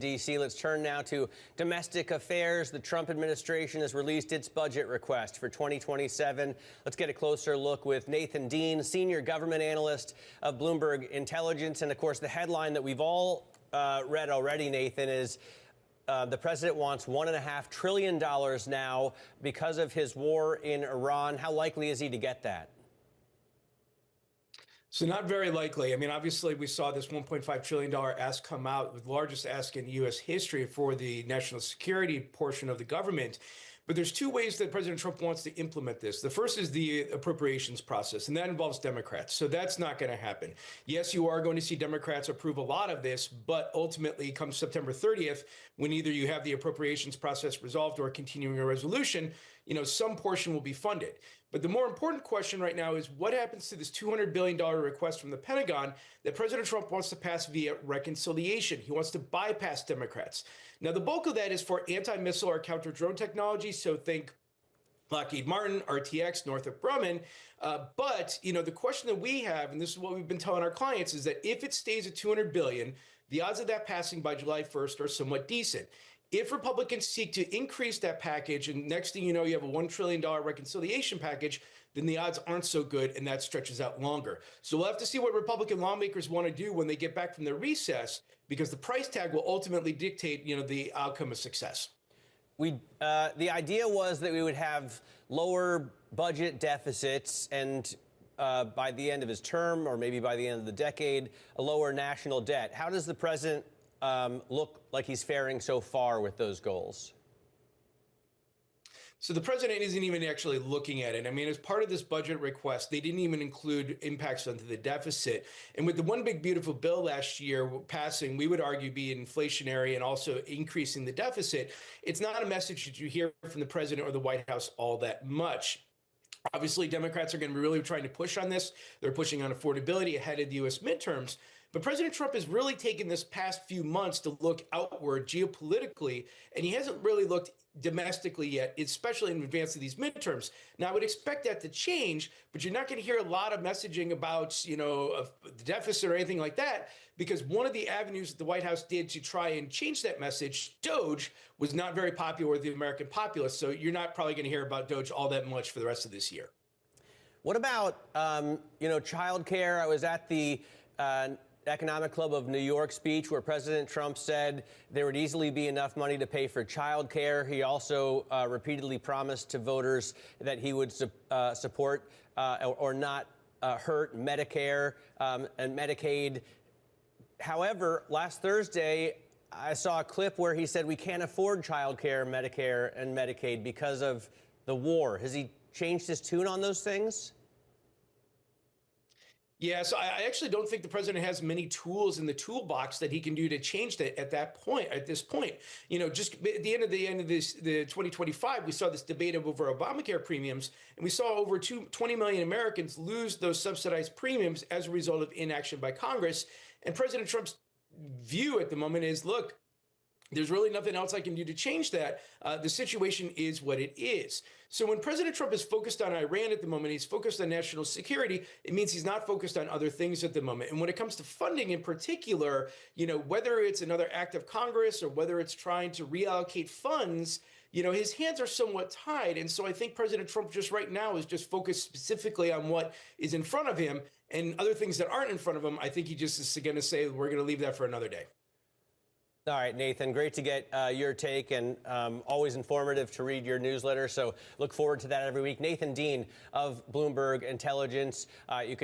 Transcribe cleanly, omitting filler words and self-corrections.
D.C. Let's turn now to domestic affairs. The Trump administration has released its budget request for 2027. Let's get a closer look with Nathan Dean, senior government analyst of Bloomberg Intelligence. And of course, the headline that we've all read already, Nathan, is the president wants $1.5 trillion now because of his war in Iran. How likely is he to get that? So not very likely. I mean, obviously, we saw this $1.5 trillion ask come out, the largest ask in U.S. history for the national security portion of the government. But there's two ways that President Trump wants to implement this. The first is the appropriations process, and that involves Democrats. So that's not going to happen. Yes, you are going to see Democrats approve a lot of this, but ultimately, come September 30th, when either you have the appropriations process resolved or continuing a resolution, some portion will be funded. But the more important question right now is what happens to this $200 billion request from the Pentagon that President Trump wants to pass via reconciliation. He wants to bypass Democrats. Now, the bulk of that is for anti-missile or counter-drone technology. So think Lockheed Martin, RTX, Northrop Grumman. But the question that we have, and this is what we've been telling our clients, is that if it stays at $200 billion, the odds of that passing by July 1st are somewhat decent. If Republicans seek to increase that package, and next thing you know, you have a $1 trillion reconciliation package, then the odds aren't so good, and that stretches out longer. So we'll have to see what Republican lawmakers want to do when they get back from their recess, because the price tag will ultimately dictate, the outcome of success. The idea was that we would have lower budget deficits and by the end of his term, or maybe by the end of the decade, a lower national debt. How does the president look like he's faring so far with those goals? So the president isn't even actually looking at it. I mean, as part of this budget request, they didn't even include impacts onto the deficit. And with the One Big Beautiful Bill last year passing, we would argue be inflationary and also increasing the deficit. It's not a message that you hear from the president or the White House all that much. Obviously, Democrats are going to be really trying to push on this. They're pushing on affordability ahead of the U.S. midterms. But President Trump has really taken this past few months to look outward geopolitically, and he hasn't really looked domestically yet, especially in advance of these midterms. Now, I would expect that to change, but you're not going to hear a lot of messaging about, the deficit or anything like that, because one of the avenues that the White House did to try and change that message, DOGE, was not very popular with the American populace. So you're not probably going to hear about DOGE all that much for the rest of this year. What about, child care? I was at the Economic Club of New York speech where President Trump said there would easily be enough money to pay for child care. He also repeatedly promised to voters that he would support or not hurt Medicare and Medicaid. However, last Thursday, I saw a clip where he said we can't afford child care, Medicare, and Medicaid because of the war. Has he changed his tune on those things? Yeah, so I actually don't think the president has many tools in the toolbox that he can do to change that at this point. Just at the end of the 2025, we saw this debate over Obamacare premiums, and we saw over 20 million Americans lose those subsidized premiums as a result of inaction by Congress. And President Trump's view at the moment is, look, there's really nothing else I can do to change that. The situation is what it is. So when President Trump is focused on Iran at the moment, he's focused on national security. It means he's not focused on other things at the moment. And when it comes to funding in particular, whether it's another act of Congress or whether it's trying to reallocate funds, his hands are somewhat tied. And so I think President Trump just right now is just focused specifically on what is in front of him, and other things that aren't in front of him, I think he just is going to say, we're going to leave that for another day. All right, Nathan, great to get your take, and always informative to read your newsletter. So look forward to that every week. Nathan Dean of Bloomberg Intelligence. You can